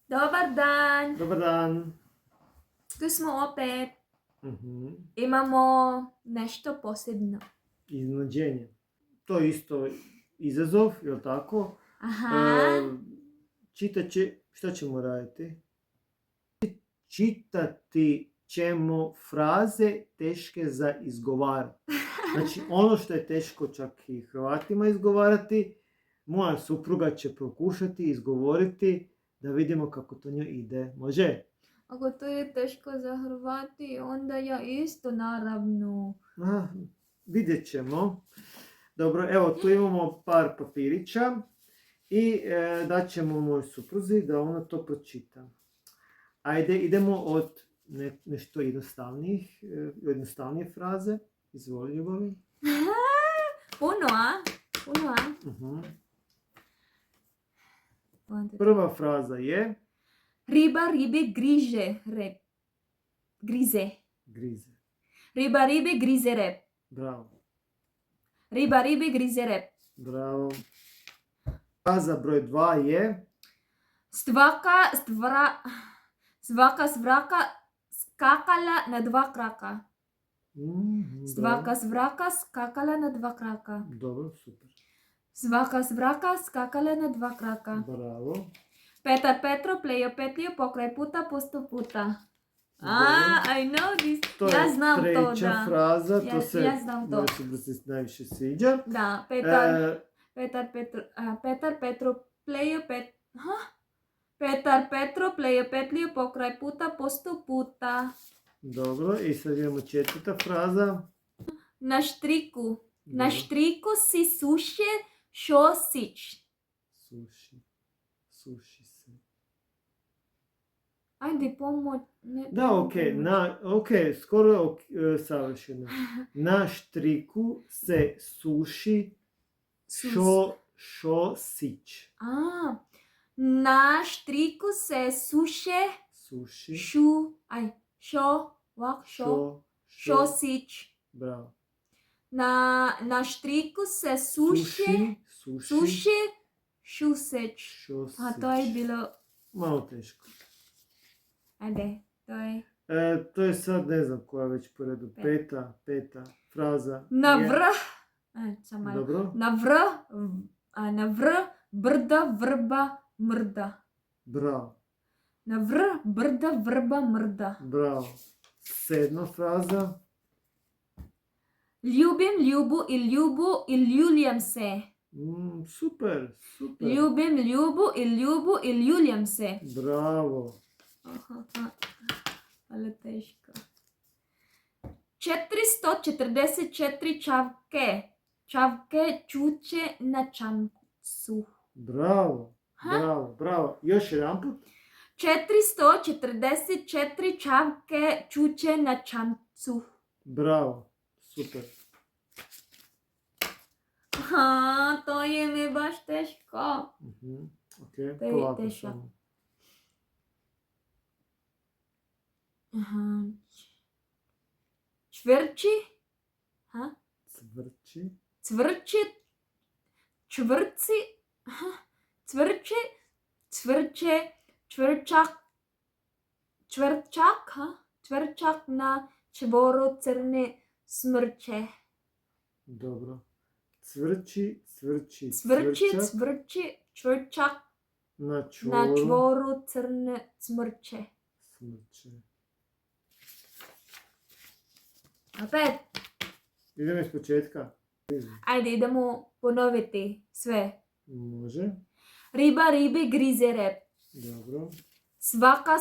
Dobar dan. Dobar dan. Tu smo opet. Mhm. Imamo nešto posebno. Iznenađenje. To je isto izazov, jel tako? Aha. Šta ćemo raditi? Čitati ćemo fraze teške za izgovarati. Znači, ono što je teško čak i Hrvatima izgovarati, moja supruga će pokušati izgovoriti da vidimo kako to njoj ide. Može? Ako to je teško za Hrvati, onda ja isto naravno. Vidjet ćemo. Dobro, evo tu imamo par papirića i daćemo moj supruzi da ona to pročita. Ajde, idemo od nešto jednostavnije fraze. Izvoli, ljubavi. Puno, a? Prva fraza je Riba ribe griže rep. Grize. Riba ribe grize rep. Bravo. Riba ribe grize rep. Bravo. Fraza broj 2 je Svaka svraka skakala na 2 kraka. Svaka svraka skakala na 2 kraka. Dobro, super. Svaka svraka skakala na 2 kraka. Bravo. Petar Petro plejo petlju pokraj puta po 100 puta. I know this. To ja je znam to, treća da. fraza, Ja znam to. To se najviše sviđa. Da, Petar Petro plejo Petar Petro plejo petlju pokraj puta po 100 puta. Dobro, i sad imamo četvrta fraza. Na štriku si suše šosić. Suši se. Ajde, pomoć. Da, ok, skoro savršeno. Na štriku se suši šosić. Na štriku se suše šosić. Bravo. Na štriku se suše šuseć. A to je bilo... Malo teško. Ajde, to je... To je sad, ne znam koja već po redu. Peta fraza. Na vrh brda vrba mrda. Bravo. Na vrh brda vrba mrda. Bravo. Sedma fraza. Ljubim Ljubu i ljuljam se. Super. Ljubim Ljubu i ljuljam se. Bravo. Ali teško. 444 čavke čuče na čamcu. Bravo. Još jedan put. 444 čavke čuče na čamcu. Bravo. Super. To je mi baš teško. Ok, polako samo. Čvrči. Čvrčak na čvoru crne smrče. Dobro. Cvrči, čvrčak na čvoru crne smrče. Opet. Idemo iz početka. Ajde, idemo ponoviti sve. Može. Riba ribi grize rep. Dobro. Svaka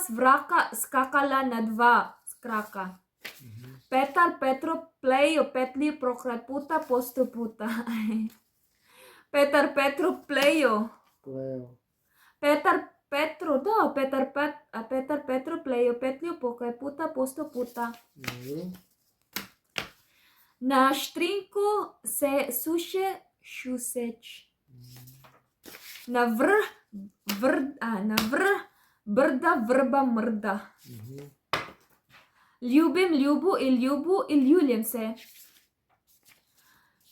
svraka skakala na 2 kraka. Petar Petro plejo petlju pokraj puta po 100 puta. Petar Petro plejo. Petar Petro plejo petlju pokraj puta po 100 puta. Na štrinku se suše šuseć. Na vrh brda vrba mrda. Ljubim Ljubu i ljuljam se.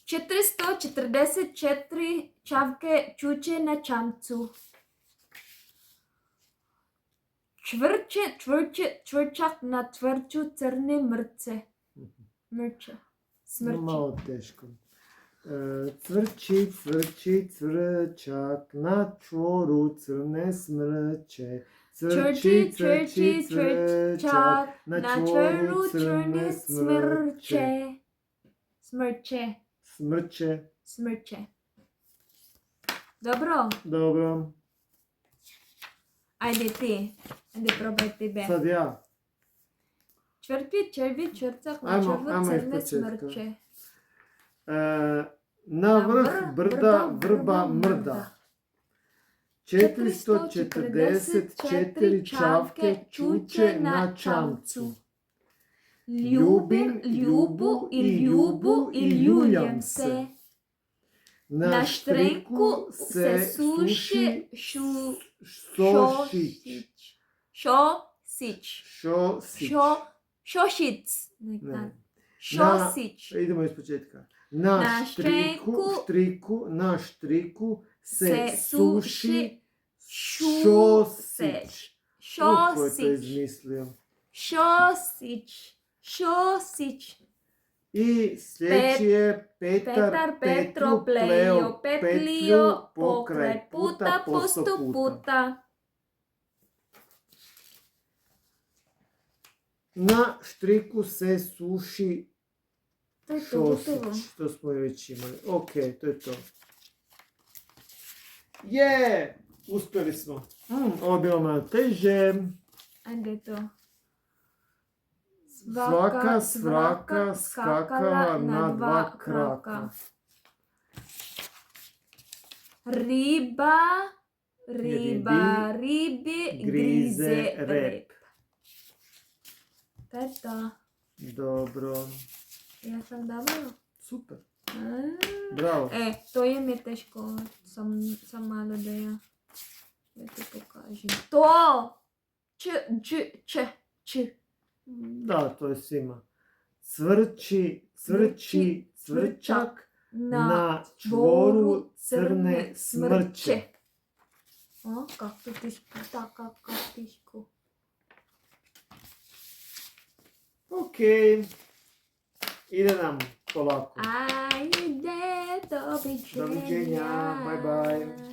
444 čavke čuče na čamcu. Čvrčak na tvrču crne mrce. Mrče. Smrči. Malo teško. Cvrči, cvrčak na čvoru crne smrče. Cvrčak na čvoru crne smrče. Smrče. Dobro? Dobro. Ajde ti. Ajde probaj tebe. Sad ja. Črvi, čvrcak na Ajmo čvoru crne ispočetka. smrče. Na vrh brda vrba mrda. 444 čavke čuče na čamcu. Ljubim Ljubu i Ljubu i ljuljam se. Na štrenku se suši šošic. Ne. Šosić. Idemo iz početka. Na štriku se suši šosić. Ko je to izmislio? Šosić. I sljedeći je Petar Petru pleo petlju pokraj puta po 100 puta. Na štriku se suši To je to, gotovo. šosić. To smo već imali. Ok, to je to. Je! Uspjeli smo. Ovo je bilo malo teže. Ajde to. Svaka svraka skakala na 2 kraka. Riba ribi grize rep. To je to. Dobro. Ja sam dobro. Super. Bravo. To je mi teško. Sam malo da ja ti pokažem. To! Č. Da, to je svima. Cvrčak na čvoru crne smrče. Kako ti sputa, kako ti sku. Ok. Ide nam polako. Ajde, doviđenja. Doviđenja. Bye bye.